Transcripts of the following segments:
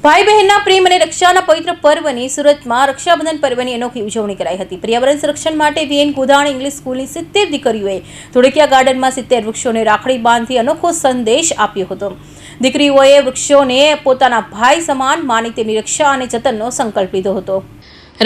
ભાઈ બહેનના પ્રેમ અને રક્ષાના પવિત્ર પર્વની સુરતમાં રક્ષાબંધન પર્વની અનોખી ઉજવણી કરાઈ હતી। પર્યાવરણ સંરક્ષણ માટે વીએન ગોધાણી ઇંગ્લિશ સ્કૂલની 70 દીકરીઓએ ધોળકિયા ગાર્ડનમાં 70 વૃક્ષોને રાખડી બાંધી અનોખો સંદેશ આપ્યો હતો। દીકરીઓએ વૃક્ષોને પોતાના ભાઈ સમાન માની તેમની રક્ષા અને જતનનો સંકલ્પ લીધો હતો।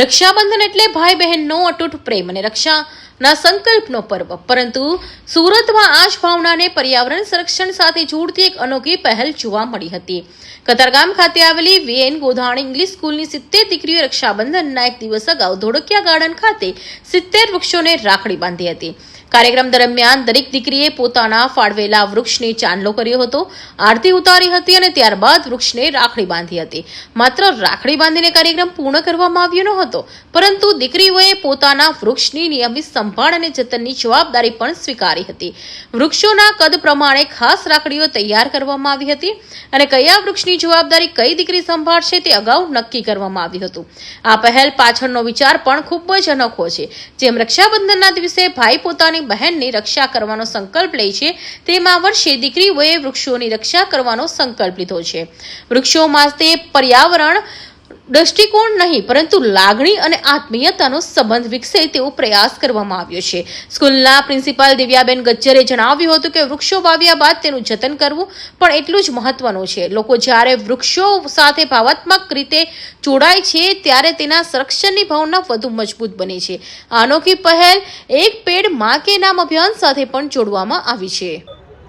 રક્ષાબંધન એટલે ભાઈ બહેનનો અતૂટ પ્રેમ અને રક્ષાના સંકલ્પનો પર્વ, પરંતુ સુરતમાં આ જ ભાવનાને પર્યાવરણ સંરક્ષણ સાથે જોડતી એક અનોખી પહેલ જોવા મળી હતી। કતારગામ ખાતે આવેલી વીએન ગોધાણી ઇંગ્લિશ સ્કૂલની 70 દીકરીઓએ રક્ષાબંધનના એક દિવસ અગાઉ ધોળકિયા ગાર્ડન ખાતે 70 વૃક્ષોને રાખડી બાંધી હતી। કાર્યક્રમ દરમિયાન દરેક દીકરીએ પોતાના ફાળવેલા વૃક્ષને ચાંદલો કર્યો હતો, આરતી ઉતારી હતી અને ત્યારબાદ વૃક્ષને રાખડી બાંધી હતી। માત્ર રાખડી બાંધીને કાર્યક્રમ પૂર્ણ કરવામાં આવ્યો ન હતો, પરંતુ દીકરીઓએ પોતાના વૃક્ષની નિયમિત સંભાળ અને જતનની જવાબદારી પણ સ્વીકારી હતી। વૃક્ષોના કદ પ્રમાણે ખાસ રાખડીઓ તૈયાર કરવામાં આવી હતી અને કયા વૃક્ષની જવાબદારી કઈ દીકરી સંભાળશે તે અગાઉ નક્કી કરવામાં આવ્યું હતું। આ પહેલ પાછળનો વિચાર પણ ખૂબ જ અનોખો છે। જેમ રક્ષાબંધનના દિવસે ભાઈ પોતાની બહેનની રક્ષા કરવાનો સંકલ્પ લે છે, તેમ આ વર્ષે દીકરીઓએ વૃક્ષોની રક્ષા કરવાનો સંકલ્પ લીધો છે। વૃક્ષો માટે પર્યાવરણ દ્રષ્ટિકોણ નહીં, પરંતુ લાગણી અને આત્મીયતાનો સંબંધ વિકસે તેવો પ્રયાસ કરવામાં આવ્યો છે। સ્કૂલના પ્રિન્સિપાલ દિવ્યાબેન ગજ્જરે જણાવ્યું હતું કે વૃક્ષો વાવ્યા બાદ તેનું જતન કરવું પણ એટલું જ મહત્વનું છે। લોકો જ્યારે વૃક્ષો સાથે ભાવનાત્મક રીતે જોડાય છે, ત્યારે તેના સંરક્ષણની ભાવના વધુ મજબૂત બને છે। આ અનોખી પહેલ એક પેડ માં કે નામ અભિયાન સાથે પણ જોડવામાં આવી છે।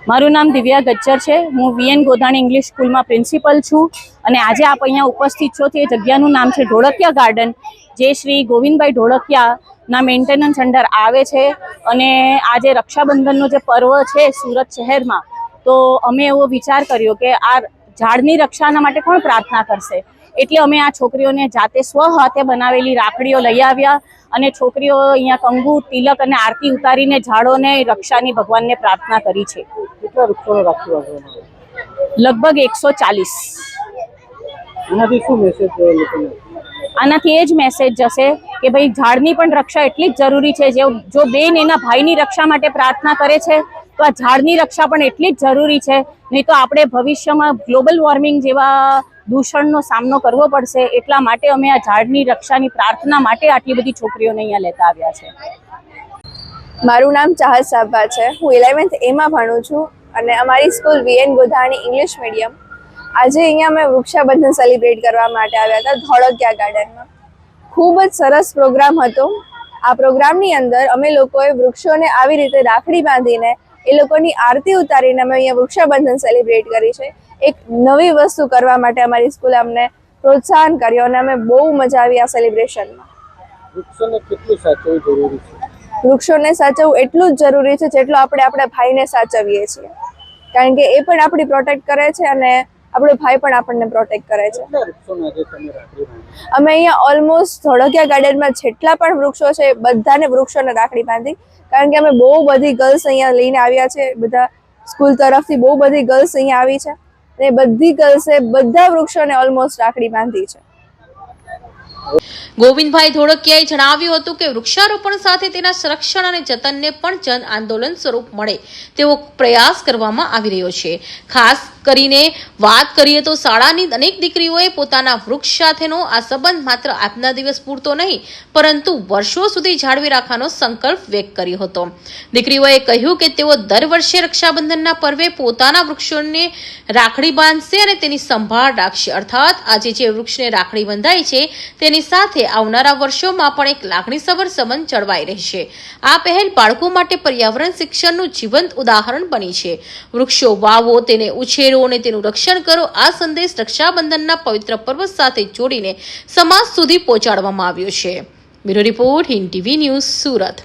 મારું નામ દિવ્યા ગજ્જર છે। હું વીએન ગોધાણી ઇંગ્લિશ સ્કૂલમાં પ્રિન્સિપલ છું અને આજે આપ અહીંયા ઉપસ્થિત છો તે જગ્યાનું નામ છે ધોળકિયા ગાર્ડન, જે શ્રી ગોવિંદભાઈ ધોળકિયાના મેન્ટેનન્સ અંડર આવે છે। અને આજે રક્ષાબંધનનો જે પર્વ છે સુરત શહેરમાં, તો અમે એવો વિચાર કર્યો કે આ ઝાડની રક્ષાના માટે કોણ પ્રાર્થના કરશે, એટલે અમે આ છોકરીઓને જાતે સ્વ હાથે બનાવેલી રાખડીઓ લઈ આવ્યા અને છોકરીઓ અહીંયા કંગુ, તિલક અને આરતી ઉતારીને ઝાડોને રક્ષાની ભગવાનને પ્રાર્થના કરી છે। કેટલા વૃક્ષોને રાખડી બાંધવામાં આવે? લગભગ 140। આનાથી શું મેસેજ લોકોને? આનાથી એ જ મેસેજ જશે કે ભાઈ ઝાડની પણ રક્ષા એટલી જ જરૂરી છે। જો બેન એના ભાઈની રક્ષા માટે પ્રાર્થના કરે છે, તો આ ઝાડની રક્ષા પણ એટલી જ જરૂરી છે। નહીં તો આપણે ભવિષ્યમાં ગ્લોબલ વોર્મિંગ જેવા દૂષણનો સામનો કરવો પડશે। એટલા માટે અમે આ ઝાડની રક્ષાની પ્રાર્થના માટે આટલી બધી છોકરીઓને અહીંયા લેતા આવ્યા છે। મારું નામ ચાહત સાબા છે। હું 11th એમાં ભણું છું અને અમારી school VN Godhani English medium આજે અહીંયા અમે વૃક્ષાબંધન સેલિબ્રેટ કરવા માટે આવ્યા હતા ધોળકિયા ગાર્ડનમાં। ખૂબ જ સરસ પ્રોગ્રામ હતો। આ પ્રોગ્રામની અંદર અમે લોકોએ વૃક્ષોને આવી રીતે રાખડી બાંધીને એ લોકોની આરતી ઉતારીને અમે અહીંયા વૃક્ષાબંધન સેલિબ્રેટ કરી છે। એક નવી વસ્તુ કરવા માટે અમારી સ્કૂલે અમને પ્રોત્સાહન કર્યો અને અમે બહુ મજા આવી આ સેલિબ્રેશનમાં। વૃક્ષોને કેટલું સાચવવું જરૂરી છે? વૃક્ષોને સાચવવું એટલું જ જરૂરી છે જેટલું આપણે આપણા ભાઈને સાચવીએ છીએ, કારણ કે એ પણ આપણી પ્રોટેક્ટ કરે છે અને આપણો ભાઈ પણ આપણને પ્રોટેક્ટ કરે છે। અમે અહીંયા ઓલમોસ્ટ ધોળકિયા ગાર્ડનમાં જેટલા પણ વૃક્ષો છે બધાને વૃક્ષોને રાખડી બાંધી, કારણ કે અમે બહુ બધી ગર્લ્સ અહીંયા લઈને આવ્યા છે। બધા સ્કૂલ તરફથી બહુ બધી ગર્લ્સ અહીંયા આવી છે અને બધી ગર્લ્સે બધા વૃક્ષોને ઓલમોસ્ટ રાખડી બાંધી છે। ગોવિંદભાઈ ધોળકિયાએ જણાવ્યું હતું કે વૃક્ષારોપણ સાથે તેના સંરક્ષણ અને જતનને પણ જન આંદોલન સ્વરૂપ મળે તેવો પ્રયાસ કરવામાં આવી રહ્યો છે। ખાસ કરીને વાત કરીએ તો શાળાની અનેક દીકરીઓએ પોતાના વૃક્ષ સાથેનો આ સંબંધ માત્ર આજના દિવસ પૂરતો નહીં, પરંતુ વર્ષો સુધી જાળવી રાખવાનો સંકલ્પ વ્યક્ત કર્યો હતો। દીકરીઓએ કહ્યું કે તેઓ દર વર્ષે રક્ષાબંધનના પર્વે પોતાના વૃક્ષોને રાખડી બાંધશે અને તેની સંભાળ રાખશે। અર્થાત આજે જે વૃક્ષને રાખડી બંધાય છે તેની સાથે આવનારા વર્ષોમાં પણ એક લાગણીસભર સંબંધ જળવાઈ રહેશે। આ પહેલ બાળકો માટે પર્યાવરણ શિક્ષણનું જીવંત ઉદાહરણ બની છે। વૃક્ષો વાવો, તેને ઉછેરો અને તેનું રક્ષણ કરો। આ સંદેશ રક્ષાબંધનના પવિત્ર પર્વ સાથે જોડીને સમાજ સુધી પહોંચાડવામાં આવ્યો છે। Bureau report, Hind TV news, Surat.